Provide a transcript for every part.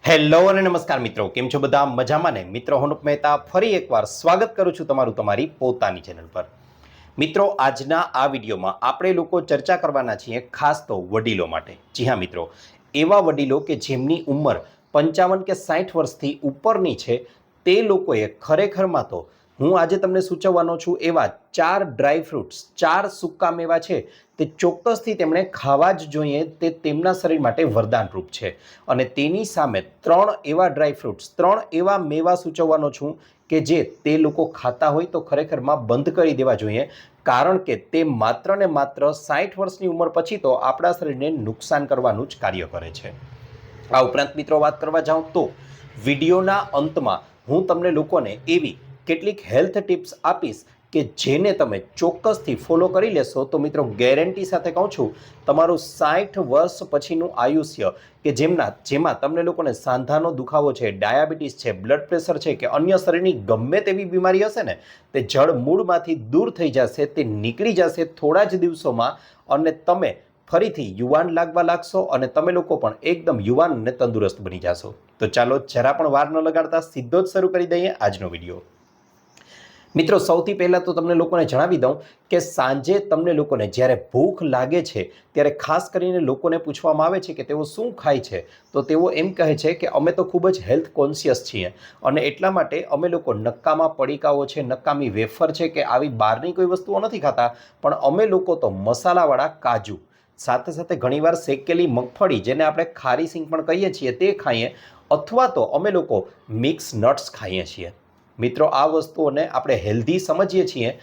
Hello અને નમસ્કાર મિત્રો, કેમ છો બધા? મજામાં ને? મિત્રો, હું મહેતા ફરી એકવાર સ્વાગત કરું છું તમારું તમારી પોતાની ચેનલ પર. મિત્રો, આજના આ વિડીયોમાં આપણે લોકો ચર્ચા કરવાના છીએ ખાસ તો વડીલો માટે. જી હા મિત્રો, એવા વડીલો કે જેમની ઉંમર 55 કે 60 વર્ષથી ઉપરની છે, તે લોકોએ ખરેખરમાં તો હું આજે તમને સૂચવવાનો છું એવા 4 ડ્રાય ફ્રૂટ્સ, 4 સૂકા મેવા છે તે ચોક્કસથી તેમણે ખાવા જ જોઈએ. તે તેમના શરીર માટે વરદાનરૂપ છે. અને તેની સામે 3 એવા ડ્રાય ફ્રૂટ્સ, 3 એવા મેવા સૂચવવાનો છું કે જે તે લોકો ખાતા હોય તો ખરેખરમાં બંધ કરી દેવા જોઈએ, કારણ કે તે માત્ર ને માત્ર 60 વર્ષની ઉંમર પછી તો આપણા શરીરને નુકસાન કરવાનું જ કાર્ય કરે છે. આ ઉપરાંત મિત્રો, વાત કરવા જાઉં તો વિડીયોના અંતમાં હું તમને લોકોને એવી કેટલીક હેલ્થ ટિપ્સ આપીશ કે જેને તમે ચોક્કસથી ફોલો કરી લેશો તો મિત્રો, ગેરંટી સાથે કહું છું, તમારું 60 વર્ષ પછીનું આયુષ્ય કે જેમાં તમને લોકોને સાંધાનો દુખાવો છે, ડાયાબિટીસ છે, બ્લડ પ્રેશર છે કે અન્ય શરીરની ગમે તેવી બીમારી હશે ને, તે જડ મૂળમાંથી દૂર થઈ જશે, તે નીકળી જશે થોડા જ દિવસોમાં, અને તમે ફરીથી યુવાન લાગવા લાગશો અને તમે લોકો પણ એકદમ યુવાન અને તંદુરસ્ત બની જશો. તો ચાલો જરા પણ વાર ન લગાડતા સીધો જ શરૂ કરી દઈએ આજનો વિડીયો. મિત્રો, સૌથી પહેલાં તો તમને લોકોને જણાવી દઉં કે સાંજે તમને લોકોને જ્યારે ભૂખ લાગે છે ત્યારે ખાસ કરીને લોકોને પૂછવામાં આવે છે કે તેઓ શું ખાય છે, તો તેઓ એમ કહે છે કે અમે તો ખૂબ જ હેલ્થ કોન્શિયસ છીએ અને એટલા માટે અમે લોકો નક્કામાં પડીકાઓ છે, નક્કામી વેફર છે કે આવી બહારની કોઈ વસ્તુઓ નથી ખાતા, પણ અમે લોકો તો મસાલાવાળા કાજુ, સાથે સાથે ઘણીવાર શેકેલી મગફળી, જેને આપણે ખારી સિંગ પણ કહીએ છીએ, તે ખાઈએ, અથવા તો અમે લોકો મિક્સ નટ્સ ખાઈએ છીએ. મિત્રો, આ વસ્તુઓને આપણે હેલ્ધી સમજીએ છીએ,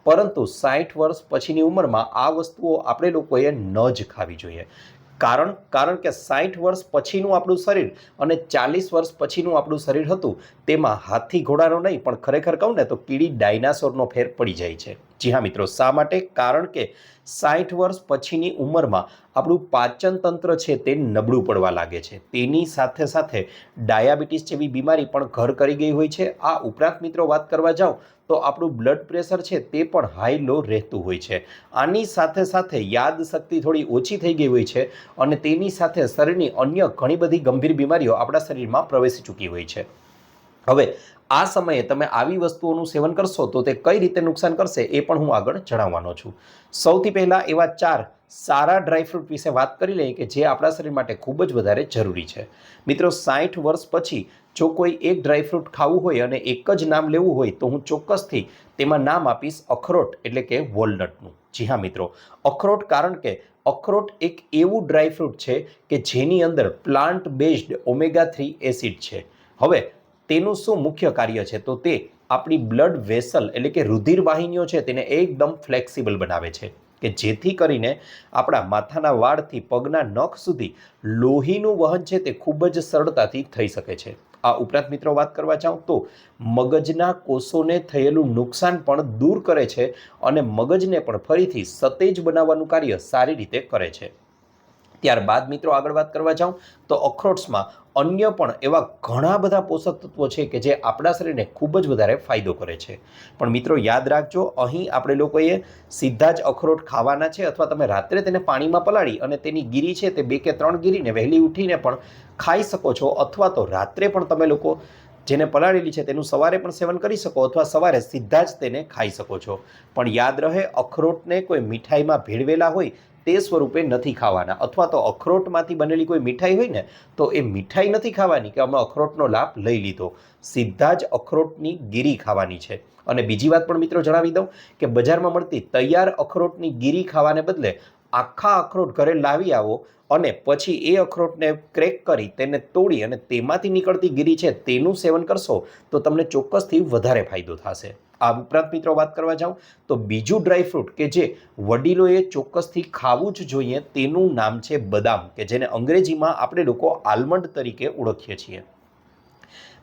પરંતુ 60 વર્ષ પછીની ઉંમરમાં આ વસ્તુઓ આપણે લોકોએ ન જ ખાવી જોઈએ. કારણ કે 60 વર્ષ પછીનું આપણું શરીર અને 40 વર્ષ પછીનું આપણું શરીર હતું, તેમાં હાથી ઘોડાનો નહીં પણ ખરેખર કહું ને તો કીડી ડાયનાસોરનો ફેર પડી જાય છે. જી હા મિત્રો, શા માટે? કારણ કે 60 વર્ષ પછીની ઉંમરમાં આપણું પાચન તંત્ર છે તે નબળું પડવા લાગે છે. તેની સાથે સાથે ડાયાબિટીસ જેવી બીમારી પણ ઘર કરી ગઈ હોય છે. આ ઉપરાંત મિત્રો, વાત કરવા જાઉં તો આપણું બ્લડ પ્રેશર છે તે પણ હાઈ લો રહેતું હોય છે. આની સાથે સાથે યાદ શક્તિ થોડી ઓછી થઈ ગઈ હોય છે અને તેની સાથે શરીરની અન્ય ઘણી બધી ગંભીર બીમારીઓ આપણા શરીરમાં પ્રવેશી ચૂકી હોય છે. હવે આ સમયે તમે આવી વસ્તુઓનું સેવન કરશો તો તે કઈ રીતે નુકસાન કરશે એ પણ હું આગળ જણાવવાનો છું. સૌથી પહેલાં એવા 4 સારા ડ્રાયફ્રૂટ વિશે વાત કરી લઈએ કે જે આપણા શરીર માટે ખૂબ જ વધારે જરૂરી છે. મિત્રો, 60 વર્ષ પછી જો કોઈ એક ડ્રાયફ્રૂટ ખાવું હોય અને એક જ નામ લેવું હોય તો હું ચોક્કસથી તેમાં નામ આપીશ અખરોટ, એટલે કે વોલનટનું. જી હા મિત્રો, અખરોટ. કારણ કે અખરોટ એક એવું ડ્રાયફ્રૂટ છે કે જેની અંદર પ્લાન્ટ બેઝડ ઓમેગા-3 એસિડ છે. હવે તેનું શું મુખ્ય કાર્ય છે? તો તે આપણી બ્લડ વેસલ એટલે કે રુધિર વાહિનીઓ છે તેને એકદમ ફ્લેક્સિબલ બનાવે છે કે જેથી કરીને આપણા માથાના વાળથી પગના નખ સુધી લોહીનું વહન છે તે ખૂબ જ સરળતાથી થઈ શકે છે. આ ઉપરાંત મિત્રો, વાત કરવા જાઉં તો મગજના કોષોને થયેલું નુકસાન પણ દૂર કરે છે અને મગજને પણ ફરીથી સતેજ બનાવવાનું કાર્ય સારી રીતે કરે છે. ત્યારબાદ મિત્રો, આગળ વાત કરવા જાઉં તો અખરોટ્સમાં અન્ય પણ એવા ઘણા બધા પોષક તત્વો છે કે જે આપણા શરીરને ખૂબ જ વધારે ફાયદો કરે છે. પણ મિત્રો, યાદ રાખજો, અહીં આપણે લોકોએ સીધા જ અખરોટ ખાવાના છે અથવા તમે રાત્રે તેને પાણીમાં પલાળી અને તેની ગીરી છે તે 2 કે 3 ગીરીને વહેલી ઉઠીને પણ ખાઈ શકો છો, અથવા તો રાત્રે પણ તમે લોકો જેને પલાળેલી છે તેનું સવારે પણ સેવન કરી શકો, અથવા સવારે સીધા જ તેને ખાઈ શકો છો. પણ યાદ રહે, અખરોટને કોઈ મીઠાઈમાં ભેળવેલા હોય તે સ્વરૂપે નથી ખાવાના, અથવા તો અખરોટમાંથી બનેલી કોઈ મીઠાઈ હોય ને તો એ મીઠાઈ નથી ખાવાની કે અમે અખરોટનો લાભ લઈ લીધો. સીધા જ અખરોટની ગીરી ખાવાની છે. અને બીજી વાત પણ મિત્રો જણાવી દઉં કે બજારમાં મળતી તૈયાર અખરોટની ગીરી ખાવાને બદલે આખા અખરોટ ઘરે લાવી આવો અને પછી એ અખરોટને ક્રેક કરી તેને તોડી અને તેમાંથી નીકળતી ગીરી છે તેનું સેવન કરશો તો તમને ચોક્કસથી વધારે ફાયદો થશે. આ ઉપરાંત મિત્રો, વાત કરવા જાઉં તો બીજું ડ્રાયફ્રૂટ કે જે વડીલોએ ચોક્કસથી ખાવું જ જોઈએ તેનું નામ છે બદામ, કે જેને અંગ્રેજીમાં આપણે લોકો આલમંડ તરીકે ઓળખીએ છીએ.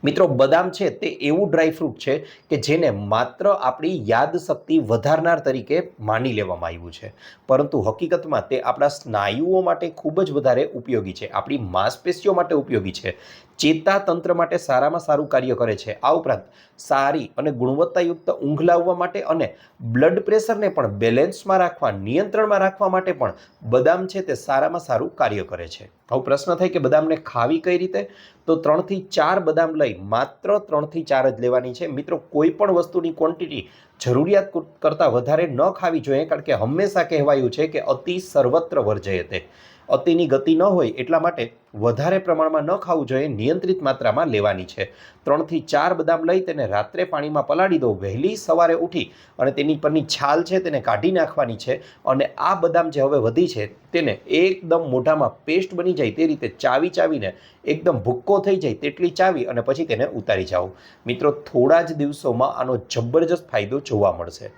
મિત્રો, બદામ છે તે એવું ડ્રાયફ્રૂટ છે કે જેને માત્ર આપણી યાદશક્તિ વધારનાર તરીકે માની લેવામાં આવ્યું છે, પરંતુ હકીકતમાં તે આપણા સ્નાયુઓ માટે ખૂબ જ વધારે ઉપયોગી છે, આપણી માંસપેશીઓ માટે ઉપયોગી છે. ચેતાતંત્ર માટે સારામાં સારું કાર્ય કરે છે. આ ઉપરાંત સારી અને ગુણવત્તાયુક્ત ઊંઘ લાવવા માટે અને બ્લડ પ્રેશરને પણ બેલેન્સમાં રાખવા, નિયંત્રણમાં રાખવા માટે પણ બદામ છે તે સારામાં સારું કાર્ય કરે છે. હવે પ્રશ્ન થાય કે બદામને ખાવી કઈ રીતે? તો 3 થી 4 બદામ લઈ માત્ર 3 થી 4 જ લેવાની છે. મિત્રો, કોઈ પણ વસ્તુની ક્વોન્ટિટી જરૂરિયાત કરતાં વધારે ન ખાવી જોઈએ, કારણ કે હંમેશા કહેવાયું છે કે અતિ સર્વત્ર વર્જયતે. અતિની ગતિ ન હોય એટલા માટે વધારે પ્રમાણમાં ન ખાવું જોઈએ, નિયંત્રિત માત્રામાં લેવાની છે. 3 થી 4 બદામ લઈ તેને રાત્રે પાણીમાં પલાળી દો. વહેલી સવારે ઉઠી અને તેની પરની છાલ છે તેને કાઢી નાખવાની છે અને આ બદામ જે હવે વધી છે તેને એકદમ મોઢામાં પેસ્ટ બની જાય તે રીતે ચાવીને એકદમ ભૂક્કો થઈ જાય તેટલી ચાવી અને પછી તેને ઉતારી જાઓ. મિત્રો, થોડા જ દિવસોમાં આનો જબરજસ્ત ફાયદો જોવા મળશે.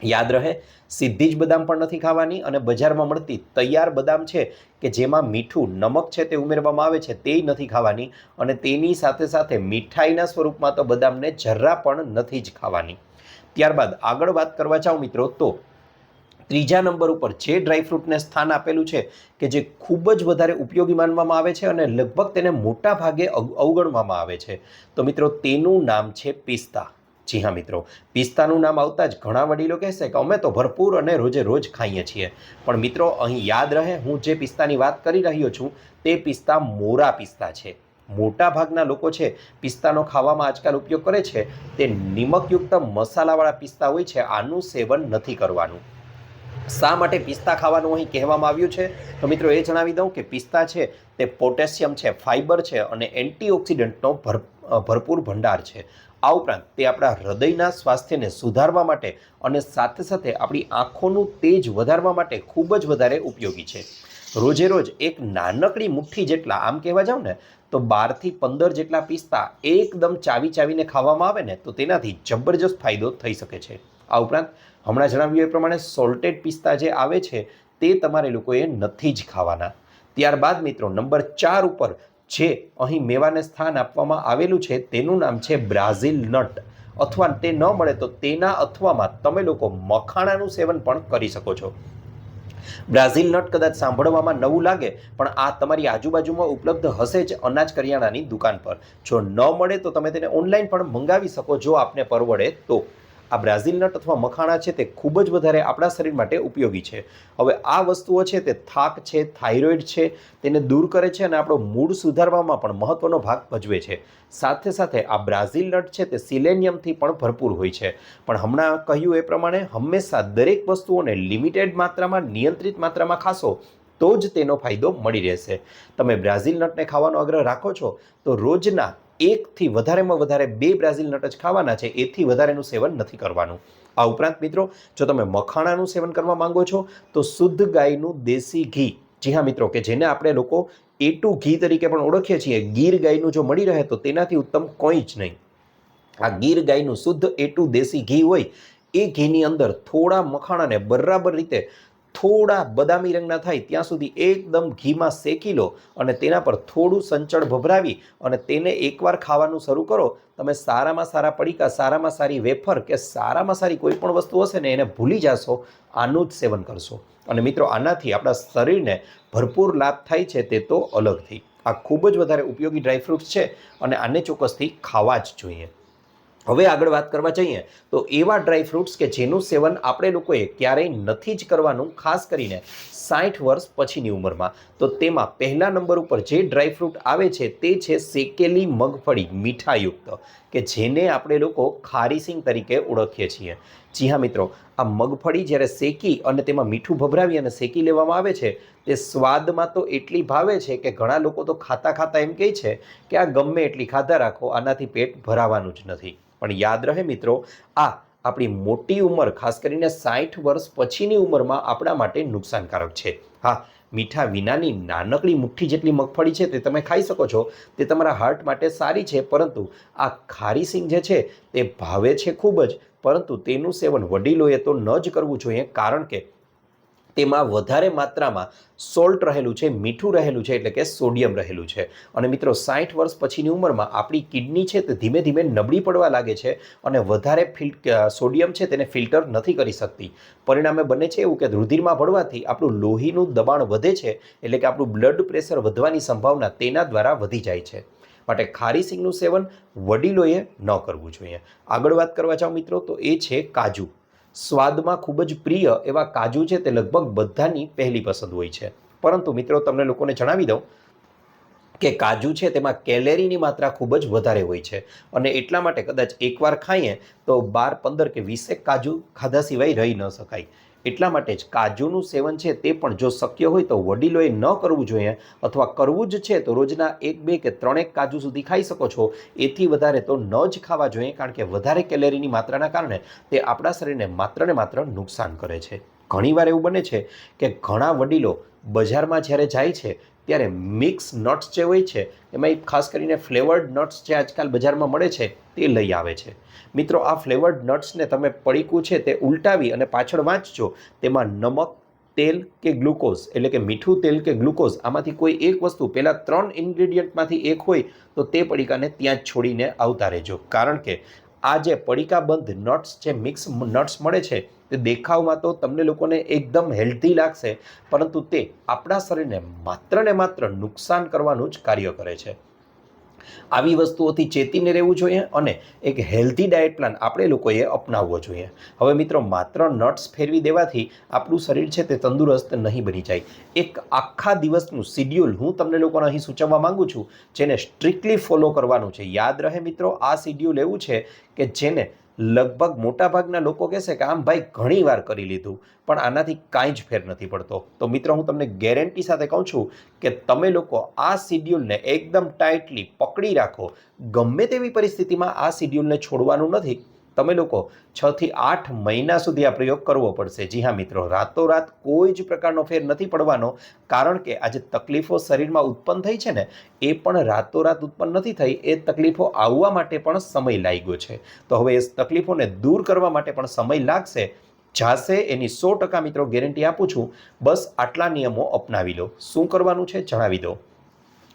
યાદ રહે, સીધી જ બદામ પણ નથી ખાવાની અને બજારમાં મળતી તૈયાર બદામ છે કે જેમાં મીઠું, નમક છે તે ઉમેરવામાં આવે છે તે નથી ખાવાની અને તેની સાથે સાથે મીઠાઈના સ્વરૂપમાં તો બદામને જરા પણ નથી જ ખાવાની. ત્યારબાદ આગળ વાત કરવા જાઓ મિત્રો, તો ત્રીજા નંબર ઉપર જે ડ્રાયફ્રૂટને સ્થાન આપેલું છે કે જે ખૂબ જ વધારે ઉપયોગી માનવામાં આવે છે અને લગભગ તેને મોટા ભાગે અવગણવામાં આવે છે, તો મિત્રો તેનું નામ છે પિસ્તા. જી હા મિત્રો, પિસ્તાનું નામ આવતા જ ઘણા વડીલો કહેશે કે અમે તો ભરપૂર અને રોજે રોજ ખાઈએ છીએ. પણ મિત્રો, અહીં યાદ રહે, હું જે પિસ્તાની વાત કરી રહ્યો છું તે પિસ્તા મોરા પિસ્તા છે. મોટા ભાગના લોકો છે પિસ્તાનો ખાવામાં આજકાલ ઉપયોગ કરે છે તે નિમકયુક્ત મસાલાવાળા પિસ્તા હોય છે. આનું સેવન નથી કરવાનું. શા માટે પિસ્તા ખાવાનું અહીં કહેવામાં આવ્યું છે? તો મિત્રો એ જણાવી દઉં કે પિસ્તા છે તે પોટેશિયમ છે, ફાઇબર છે અને એન્ટીઓક્સિડન્ટનો ભરપૂર ભંડાર છે. આ ઉપરાંત તે આપણા હૃદયના સ્વાસ્થ્યને સુધારવા માટે અને સાથે સાથે આપણી આંખોનું તેજ વધારવા માટે ખૂબ જ વધારે ઉપયોગી છે. રોજે રોજ એક નાનકડી મુઠ્ઠી જેટલા, આમ કહેવા જાવ ને તો 12 થી 15 જેટલા પિસ્તા એકદમ ચાવીને ખાવામાં આવે ને તો તેનાથી જબરજસ્ત ફાયદો થઈ શકે છે. આ ઉપરાંત હમણાં જણાવ્યું એ પ્રમાણે સોલ્ટેડ પિસ્તા જે આવે છે તે તમારે લોકોએ નથી જ ખાવાના. ત્યારબાદ મિત્રો, નંબર 4 ઉપર જે અહીં મેવાને સ્થાન આપવામાં આવેલું છે તેનું નામ છે બ્રાઝિલ નટ, અથવા તે ન મળે તો તેના અથવામાં તમે લોકો મખાણાનું સેવન પણ કરી શકો છો. બ્રાઝિલ નટ કદાચ સાંભળવામાં નવું લાગે પણ આ તમારી આજુબાજુમાં ઉપલબ્ધ હશે જ અનાજ કરિયાણાની દુકાન પર. જો ન મળે તો તમે તેને ઓનલાઈન પણ મંગાવી શકો જો આપને પરવડે તો. આ બ્રાઝિલ નટ અથવા મખાણા છે તે ખૂબ જ વધારે આપણા શરીર માટે ઉપયોગી છે. હવે આ વસ્તુઓ છે તે થાક છે, થાઇરોઇડ છે તેને દૂર કરે છે અને આપણો મૂડ સુધારવામાં પણ મહત્વનો ભાગ ભજવે છે. સાથે સાથે આ બ્રાઝિલ નટ છે તે સિલેનિયમથી પણ ભરપૂર હોય છે. પણ હમણાં કહ્યું એ પ્રમાણે હંમેશા દરેક વસ્તુઓને લિમિટેડ માત્રામાં, નિયંત્રિત માત્રામાં ખાશો તો જ તેનો ફાયદો મળી રહેશે. તમે બ્રાઝિલ નટને ખાવાનો આગ્રહ રાખો છો તો રોજના 1 થી વધારેમાં વધારે 2 બ્રાઝિલ નટ જ ખાવાના છે, એથી વધારેનું સેવન નથી કરવાનું. આ ઉપરાંત મિત્રો, જો તમે મખાણાનું સેવન કરવા માંગો છો તો શુદ્ધ ગાયનું દેશી ઘી, જી હા મિત્રો, કે જેને આપણે લોકો A2 ઘી તરીકે પણ ઓળખીએ છીએ, ગીર ગાયનું જો મળી રહે તો તેનાથી ઉત્તમ કોઈ જ નહીં. આ ગીર ગાયનું શુદ્ધ A2 દેશી ઘી હોય એ ઘીની અંદર થોડા મખાણાને બરાબર રીતે થોડા બદામી રંગના થાય ત્યાં સુધી એકદમ ઘીમાં શેકી લો અને તેના પર થોડું સંચળ ભભરાવી અને તેને એકવાર ખાવાનું શરૂ કરો. તમે સારામાં સારા પડીકા, સારામાં સારી વેફર કે સારામાં સારી કોઈ પણ વસ્તુ હશે ને એને ભૂલી જશો, આનું જ સેવન કરશો. અને મિત્રો, આનાથી આપણા શરીરને ભરપૂર લાભ થાય છે તે તો અલગથી. આ ખૂબ જ વધારે ઉપયોગી ડ્રાયફ્રૂટ્સ છે અને આને ચોક્કસથી ખાવા જ જોઈએ. હવે આગળ વાત કરવા જઈએ તો એવા ડ્રાયફ્રૂટ્સ કે જેનું સેવન આપણે લોકોએ ક્યારેય નથી જ કરવાનું, ખાસ કરીને 60 વર્ષ પછીની ઉંમરમાં, તો તેમાં પહેલા નંબર ઉપર જે ડ્રાયફ્રૂટ આવે છે તે છે શેકેલી મગફળી મીઠાયુક્ત, કે જેને આપણે લોકો ખારીસિંગ તરીકે ઓળખીએ છીએ. જી હા મિત્રો, આ મગફળી જ્યારે શેકી અને તેમાં મીઠું ભભરાવી અને શેકી લેવામાં આવે છે તે સ્વાદમાં તો એટલી ભાવે છે કે ઘણા લોકો તો ખાતા ખાતા એમ કહે છે કે આ ગમે એટલી ખાધા રાખો, આનાથી પેટ ભરાવાનું જ નથી. પણ યાદ રહે મિત્રો, આ આપણી મોટી ઉંમર, ખાસ કરીને 60 વર્ષ પછીની ઉંમરમાં આપણા માટે નુકસાનકારક છે. હા, મીઠા વિનાની નાનકડી મુઠ્ઠી જેટલી મગફળી છે તે તમે ખાઈ શકો છો, તે તમારા હાર્ટ માટે સારી છે, પરંતુ આ ખારીસિંગ જે છે તે ભાવે છે ખૂબ જ, પરંતુ તેનું સેવન વડીલોએ તો ન જ કરવું જોઈએ, કારણ કે તેમાં વધારે માત્રામાં સોલ્ટ રહેલું છે, મીઠું રહેલું છે, એટલે કે સોડિયમ રહેલું છે. અને મિત્રો, 60 વર્ષ પછીની ઉંમરમાં આપણી કિડની છે તે ધીમે ધીમે નબળી પડવા લાગે છે અને વધારે સોડિયમ છે તેને ફિલ્ટર નથી કરી શકતી. પરિણામે બને છે એવું કે રુધિરમાં ભળવાથી આપણું લોહીનું દબાણ વધે છે, એટલે કે આપણું બ્લડ પ્રેશર વધવાની સંભાવના તેના દ્વારા વધી જાય છે. માટે ખારી સિંગનું સેવન વડીલોએ ન કરવું જોઈએ. આગળ વાત કરવા જાઓ મિત્રો તો એ છે કાજુ. સ્વાદમાં ખૂબ જ પ્રિય એવા કાજુ છે તે લગભગ બધાની પહેલી પસંદ હોય છે, પરંતુ મિત્રો તમને લોકોને જણાવી દઉં કે કાજુ છે તેમાં કેલેરીની માત્રા ખૂબ જ વધારે હોય છે અને એટલા માટે કદાચ એકવાર ખાઈએ તો 12, 15 કે 20 કાજુ ખાધા સિવાય રહી ન શકાય. એટલા માટે જ કાજુનું સેવન છે તે પણ જો શક્ય હોય તો વડીલોએ ન કરવું જોઈએ, અથવા કરવું જ છે તો રોજના 1, 2 કે 3 કાજુ સુધી ખાઈ શકો છો. એથી વધારે તો ન જ ખાવા જોઈએ, કારણ કે વધારે કેલેરીની માત્રાના કારણે તે આપણા શરીરને માત્ર ને માત્ર નુકસાન કરે છે. ઘણીવાર એવું બને છે કે ઘણા વડીલો બજારમાં જ્યારે જાય છે ત્યારે મિક્સ નટ્સ જે હોય છે એમાં ખાસ કરીને ફ્લેવર્ડ નટ્સ જે આજકાલ બજારમાં મળે છે તે લઈ આવે છે. મિત્રો, આ ફ્લેવર્ડ નટ્સને તમે પડીકું છે તે ઉલટાવી અને પાછળ વાંચજો, તેમાં નમક, તેલ કે ગ્લુકોઝ એટલે કે મીઠું તેલ કે ગ્લુકોઝ આમાંથી કોઈ એક વસ્તુ પહેલાં 3 ઇન્ગ્રીડિયન્ટમાંથી એક હોય તો તે પડીકાને ત્યાં જ છોડીને આવતા રહેજો. કારણ કે આ જે પડીકાબંધ નટ્સ જે મિક્સ નટ્સ મળે છે તે દેખાવમાં તો તમને લોકોને એકદમ હેલ્ધી લાગશે, પરંતુ તે આપણા શરીરને માત્ર ને માત્ર નુકસાન કરવાનું જ કાર્ય કરે છે. આવી વસ્તુઓથી ચેતીને રહેવું જોઈએ અને એક હેલ્ધી ડાયટ પ્લાન આપણે લોકોએ અપનાવવો જોઈએ. હવે મિત્રો, માત્ર નટ્સ ફેરવી દેવાથી આપણું શરીર છે તે તંદુરસ્ત નહીં બની જાય. એક આખા દિવસનું શિડ્યુલ હું તમને લોકોને અહીં સૂચવવા માંગુ છું, જેને સ્ટ્રિક્ટલી ફોલો કરવાનું છે. યાદ રહે મિત્રો, આ શિડ્યુલ એવું છે કે જેને લગભગ મોટાભાગના લોકો કહેશે કે આમ ભાઈ ઘણી વાર કરી લીધું પણ આનાથી કાંઈ જ ફેર નથી પડતો. તો મિત્રો, હું તમને ગેરંટી સાથે કહું છું કે તમે લોકો આ શિડ્યુલને એકદમ ટાઈટલી પકડી રાખો. ગમે તેવી પરિસ્થિતિમાં આ શિડ્યુલને છોડવાનું નથી. તમે લોકો 6 થી 8 મહિના સુધી આ પ્રયોગ કરવો પડશે. જી હા મિત્રો, રાતોરાત કોઈ જ પ્રકારનો ફેર નથી પડવાનો, કારણ કે આ જે તકલીફો શરીરમાં ઉત્પન્ન થઈ છે ને એ પણ રાતોરાત ઉત્પન્ન નથી થઈ. એ તકલીફો આવવા માટે પણ સમય લાગ્યો છે. તો હવે એ તકલીફોને દૂર કરવા માટે પણ સમય લાગશે. જાશે એની 100% મિત્રો ગેરંટી આપું છું. બસ આટલા નિયમો અપનાવી લો. શું કરવાનું છે જણાવી દો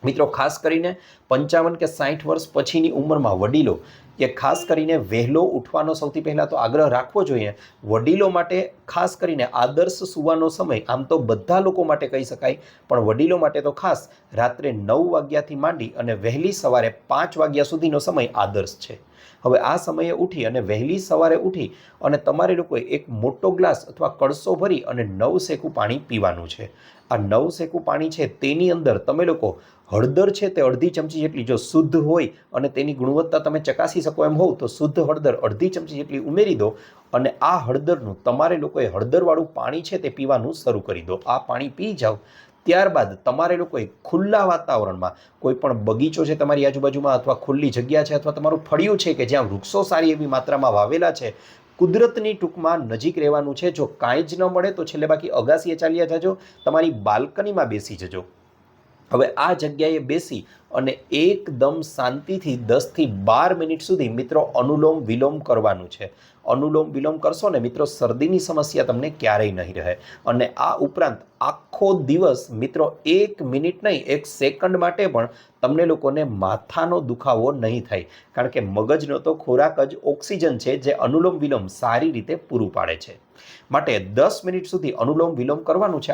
મિત્રો. ખાસ કરીને 55 કે 60 વર્ષ પછીની ઉંમરમાં વડીલો કે ખાસ કરીને વહેલો ઉઠવાનો સૌથી પહેલાં તો આગ્રહ રાખવો જોઈએ. વડીલો માટે ખાસ કરીને આદર્શ સૂવાનો સમય આમ તો બધા લોકો માટે કહી શકાય, પણ વડીલો માટે તો ખાસ રાત્રે 9 વાગ્યાથી માંડી અને વહેલી સવારે 5 વાગ્યા સુધીનો સમય આદર્શ છે. હવે આ સમયે ઉઠી અને વહેલી સવારે ઉઠી અને તમારે લોકોએ એક મોટો ગ્લાસ અથવા કળસો ભરી અને નવશેકું પાણી પીવાનું છે. આ નવશેકું પાણી છે તેની અંદર તમે લોકો હળદર છે તે અડધી ચમચી જેટલી, જો શુદ્ધ હોય અને તેની ગુણવત્તા તમે ચકાસી શકો એમ હોવ તો શુદ્ધ હળદર અડધી ચમચી જેટલી ઉમેરી દો અને આ હળદરનું તમારે લોકોએ હળદરવાળું પાણી છે તે પીવાનું શરૂ કરી દો. આ પાણી પી જાઓ. ત્યારબાદ તમારે લોકોએ ખુલ્લા વાતાવરણમાં, કોઈ પણ બગીચો છે તમારી આજુબાજુમાં અથવા ખુલ્લી જગ્યા છે અથવા તમારું ફળિયું છે કે જ્યાં વૃક્ષો સારી એવી માત્રામાં વાવેલા છે, કુદરતની ટૂંકમાં નજીક રહેવાનું છે. જો કાંઈ જ ન મળે તો છેલ્લે બાકી અગાસીએ ચાલ્યા જજો, તમારી બાલ્કનીમાં બેસી જજો. હવે આ જગ્યાએ બેસી અને એકદમ શાંતિથી 10 થી 12 મિનિટ સુધી મિત્રો અનુલોમ વિલોમ કરવાનું છે. અનુલોમ વિલોમ કરશો ને મિત્રો, શરદીની સમસ્યા તમને ક્યારેય નહીં રહે. અને આ ઉપરાંત આખો દિવસ મિત્રો 1 મિનિટ નહીં, 1 સેકન્ડ માટે પણ તમને લોકોને માથાનો દુખાવો નહીં થાય, કારણ કે મગજનો તો ખોરાક જ ઓક્સિજન છે જે અનુલોમ વિલોમ સારી રીતે પૂરું પાડે છે. માટે 10 મિનિટ સુધી અનુલોમ વિલોમ કરવાનું છે.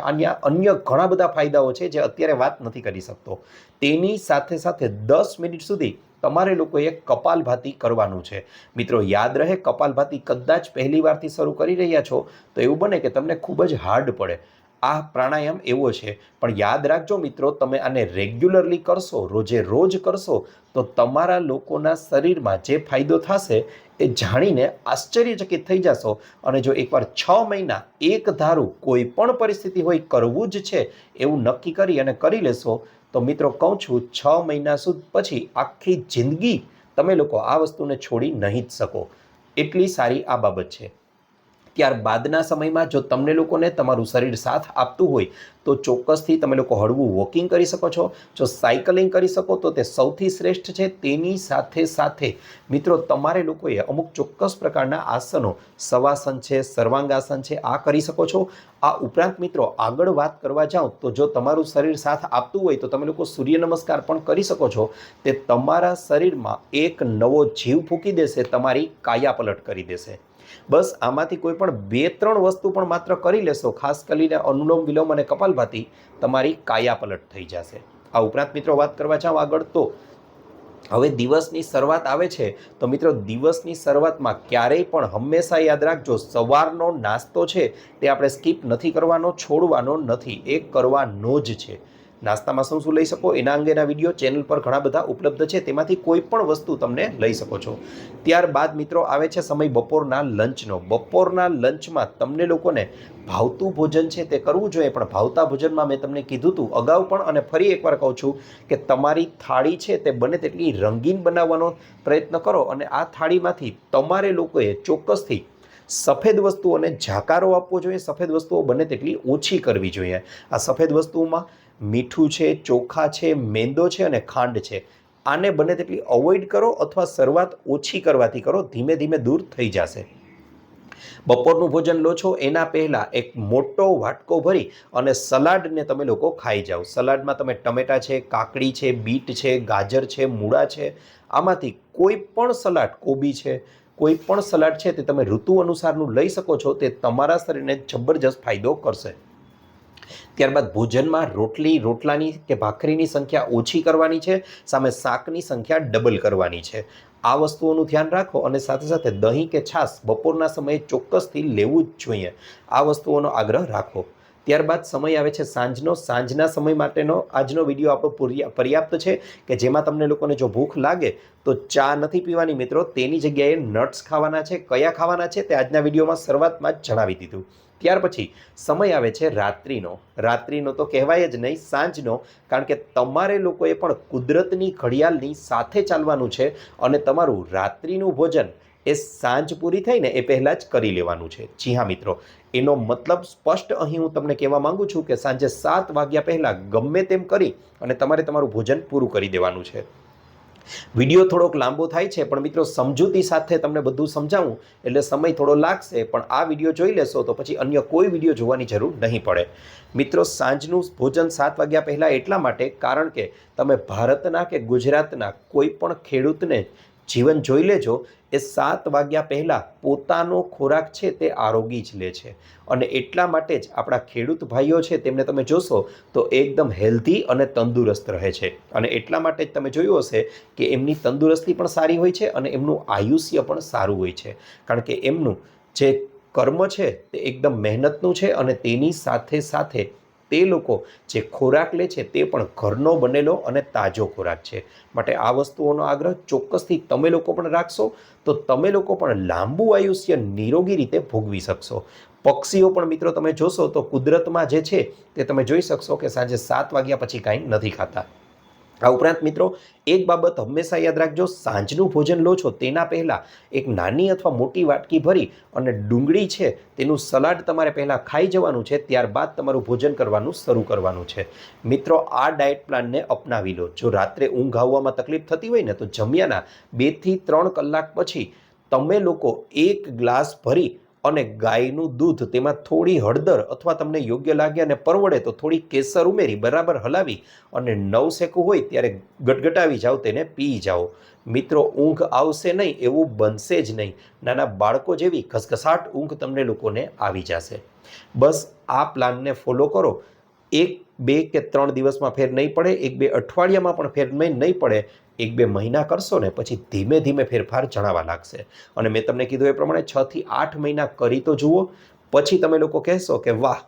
અન્ય ઘણા બધા ફાયદાઓ છે જે અત્યારે વાત નથી કરી શકતો. તેની સાથે સાથે 10 મિનિટ સુધી તમારે લોકોએ કપાલભાતિ કરવાનું છે. મિત્રો યાદ રહે, કપાલભાતિ કદાચ પહેલી વારથી શરૂ કરી રહ્યા છો તો એવું બને કે તમને ખૂબ જ હાર્ડ પડે. આ પ્રાણાયામ એવો છે, પણ યાદ રાખજો મિત્રો, તમે આને રેગ્યુલરલી કરશો, રોજે રોજ કરશો તો તમારા લોકોના શરીરમાં જે ફાયદો થશે એ જાણીને આશ્ચર્યચકિત થઈ જશો. અને જો એકવાર 6 મહિના એક ધારું કોઈ પણ પરિસ્થિતિ હોય કરવું જ છે એવું નક્કી કરી અને કરી લેશો તો મિત્રો કહું છું 6 મહિના સુધી પછી આખી જિંદગી તમે લોકો આ વસ્તુને છોડી નહીં જ શકો. એટલી સારી આ બાબત છે. ત્યારબાદના સમયમાં જો તમને લોકોને તમારું શરીર સાથ આપતું હોય તો ચોક્કસથી તમે લોકો હળવું વોકિંગ કરી શકો છો. જો સાયકલિંગ કરી શકો તો તે સૌથી શ્રેષ્ઠ છે. તેની સાથે સાથે મિત્રો તમારે લોકોએ અમુક ચોક્કસ પ્રકારના આસનો, શવાસન છે, સર્વાંગાસન છે, આ કરી શકો છો. આ ઉપરાંત મિત્રો આગળ વાત કરવા જાઓ તો જો તમારું શરીર સાથ આપતું હોય તો તમે લોકો સૂર્ય નમસ્કાર પણ કરી શકો છો. તે તમારા શરીરમાં એક નવો જીવ ફૂંકી દેશે, તમારી કાયાપલટ કરી દેશે. બસ આમાંથી કોઈ પણ 2-3 વસ્તુ પણ માત્ર કરી લેશો, ખાસ કરીને અનુલોમ વિલોમ અને કપાલભાતિ, તમારી કાયાપલટ થઈ જશે. આ ઉપરાંત મિત્રો વાત કરવા જાઓ આગળ તો હવે દિવસની શરૂઆત આવે છે તો મિત્રો દિવસની શરૂઆતમાં ક્યારેય પણ હંમેશા યાદ રાખજો, સવારનો નાસ્તો છે તે આપણે સ્કીપ નથી કરવાનો, છોડવાનો નથી, એ કરવાનો જ છે. નાસ્તામાં શું શું લઈ શકો એના અંગેના વિડીયો ચેનલ પર ઘણા બધા ઉપલબ્ધ છે, તેમાંથી કોઈ પણ વસ્તુ તમને લઈ શકો છો. ત્યારબાદ મિત્રો આવે છે સમય બપોરના લંચનો. બપોરના લંચમાં તમને લોકોને ભાવતું ભોજન છે તે કરવું જોઈએ, પણ ભાવતા ભોજનમાં મેં તમને કીધું હતું અગાઉ પણ અને ફરી એકવાર કહું છું કે તમારી થાળી છે તે બને તેટલી રંગીન બનાવવાનો પ્રયત્ન કરો, અને આ થાળીમાંથી તમારે લોકોએ ચોક્કસથી સફેદ વસ્તુઓને જાકારો આપવો જોઈએ. સફેદ વસ્તુઓ બને તેટલી ઓછી કરવી જોઈએ. આ સફેદ વસ્તુઓમાં મીઠું છે, ચોખા છે, મેંદો છે અને ખાંડ છે. આને બને તેટલી અવોઇડ કરો અથવા શરૂઆત ઓછી કરવાથી કરો, ધીમે ધીમે દૂર થઈ જશે. બપોરનું ભોજન લો છો એના પહેલાં એક મોટો વાટકો ભરી અને સલાડને તમે લોકો ખાઈ જાઓ. સલાડમાં તમે ટમેટા છે, કાકડી છે, બીટ છે, ગાજર છે, મૂળા છે, આમાંથી કોઈ પણ સલાડ, કોબી છે, કોઈ પણ સલાડ છે તે તમે ઋતુ અનુસારનું લઈ શકો છો. તે તમારા શરીરને જબરજસ્ત ફાયદો કરશે. ત્યારબાદ ભોજનમાં રોટલાની કે ભાખરીની સંખ્યા ઓછી કરવાની છે, સામે શાકની સંખ્યા ડબલ કરવાની છે. આ વસ્તુઓનું ધ્યાન રાખો, અને સાથે સાથે દહીં કે છાશ બપોરના સમયે ચોક્કસથી લેવું જ જોઈએ. આ વસ્તુઓનો આગ્રહ રાખો. ત્યારબાદ સમય આવે છે સાંજનો. સાંજના સમય માટેનો આજનો વિડીયો આપણો પર્યાપ્ત છે, કે જેમાં તમને લોકોને જો ભૂખ લાગે તો ચા નથી પીવાની મિત્રો, તેની જગ્યાએ નટ્સ ખાવાના છે. કયા ખાવાના છે તે આજના વિડીયોમાં શરૂઆતમાં જ જણાવી દીધું. ત્યાર પછી સમય આવે છે રાત્રિનો. રાત્રિનો તો કહેવાય જ નહીં, સાંજનો, કારણ કે તમારે લોકોએ પણ કુદરતની ઘડિયાળની સાથે ચાલવાનું છે, અને તમારું રાત્રિનું ભોજન એ સાંજ પૂરી થઈને એ પહેલાં જ કરી લેવાનું છે. જી હા મિત્રો, એનો મતલબ સ્પષ્ટ અહીં હું તમને કહેવા માંગુ છું કે સાંજે 7 વાગ્યા પહેલાં ગમે તેમ કરી અને તમારે તમારું ભોજન પૂરું કરી દેવાનું છે. વિડીયો થોડોક લાંબો થાય છે, પણ મિત્રો સમજૂતી સાથે તમને બધું સમજાવું એટલે સમય થોડો લાગશે, પણ આ વિડીયો જોઈ લેશો તો પછી અન્ય કોઈ વિડીયો જોવાની જરૂર નહીં પડે. મિત્રો સાંજનું ભોજન 7 વાગ્યા પહેલાં એટલા માટે, કારણ કે તમે ભારતના કે ગુજરાતના કોઈ પણ ખેડૂતને જીવન જોઈ લેજો, એ 7 વાગ્યા પહેલાં પોતાનો ખોરાક છે તે આરોગી જ લે છે. અને એટલા માટે જ આપણા ખેડૂત ભાઈઓ છે તેમને તમે જોશો તો એકદમ હેલ્ધી અને તંદુરસ્ત રહે છે. અને એટલા માટે જ તમે જોયું હશે કે એમની તંદુરસ્તી પણ સારી હોય છે અને એમનું આયુષ્ય પણ સારું હોય છે, કારણ કે એમનું જે કર્મ છે તે એકદમ મહેનતનું છે, અને તેની સાથે સાથે તે લોકો જે ખોરાક લે છે તે પણ ઘરનો બનેલો અને તાજો ખોરાક છે. માટે આ વસ્તુઓનો આગ્રહ ચોક્કસથી તમે લોકો પણ રાખશો તો તમે લોકો પણ લાંબુ આયુષ્ય નિરોગી રીતે ભોગવી શકશો. પક્ષીઓ પણ મિત્રો તમે જોશો તો કુદરતમાં જે છે તે તમે જોઈ શકશો કે સાંજે 7 વાગ્યા પછી કાંઈ નથી ખાતા. આ ઉપરાંત મિત્રો એક બાબત હંમેશા યાદ રાખજો, સાંજનું ભોજન લો છો તેના પહેલાં એક નાની અથવા મોટી વાટકી ભરી અને ડુંગળી છે તેનું સલાડ તમારે પહેલાં ખાઈ જવાનું છે. ત્યારબાદ તમારું ભોજન કરવાનું શરૂ કરવાનું છે. મિત્રો આ ડાયટ પ્લાનને અપનાવી લો. જો રાત્રે ઊંઘ આવવામાં તકલીફ થતી હોય ને તો જમ્યાના 2 થી 3 કલાક પછી તમે લોકો 1 ગ્લાસ ભરી અને ગાયનું દૂધ, તેમાં થોડી હળદર અથવા તમને યોગ્ય લાગે અને પરવડે તો થોડી કેસર ઉમેરી બરાબર હલાવી અને નવશેકું હોય ત્યારે ગટગટાવી જાઓ, તેને પી જાઓ. મિત્રો ઊંઘ આવશે નહીં એવું બનશે જ નહીં. નાના બાળકો જેવી ઘસઘસાટ ઊંઘ તમને લોકોને આવી જશે. બસ આ પ્લાનને ફોલો કરો. 1, 2 કે 3 દિવસમાં ફેર નહીં પડે, 1-2 અઠવાડિયામાં પણ ફેર નહીં પડે, 1-2 મહિના કરશો ને પછી ધીમે ધીમે ફેરફાર જણાવા લાગશે. અને મેં તમને કીધું એ પ્રમાણે 6 થી 8 મહિના કરી તો જુઓ, પછી તમે લોકો કહેશો કે વાહ,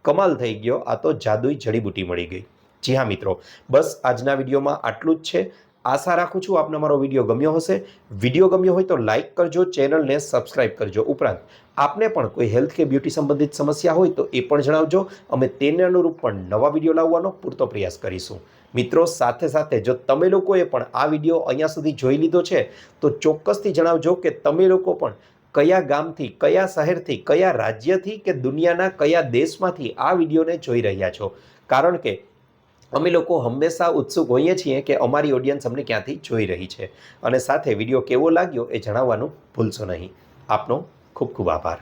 કમાલ થઈ ગયો, આ તો જાદુઈ જડીબુટી મળી ગઈ. જી હા મિત્રો, બસ આજના વિડીયોમાં આટલું જ છે. આશા રાખું છું આપને મારો વિડીયો ગમ્યો હશે. વિડીયો ગમ્યો હોય તો લાઇક કરજો, ચેનલને સબસ્ક્રાઇબ કરજો. ઉપરાંત આપને પણ કોઈ હેલ્થ કે બ્યુટી સંબંધિત સમસ્યા હોય તો એ પણ જણાવજો. અમે તેને અનુરૂપ પણ નવા વિડીયો લાવવાનો પૂરતો પ્રયાસ કરીશું. મિત્રો સાથે સાથે જો તમે લોકોએ પણ આ વિડીયો અહીંયા સુધી જોઈ લીધો છે તો ચોક્કસથી જણાવજો કે તમે લોકો પણ કયા ગામથી, કયા શહેરથી, કયા રાજ્યથી કે દુનિયાના કયા દેશમાંથી આ વિડીયોને જોઈ રહ્યા છો. કારણ કે અમે લોકો હંમેશા ઉત્સુક હોઈએ છીએ કે અમારી ઓડિયન્સ અમને ક્યાંથી જોઈ રહી છે. અને સાથે વિડીયો કેવો લાગ્યો એ જણાવવાનું ભૂલશો નહીં. આપનો ખૂબ ખૂબ આભાર.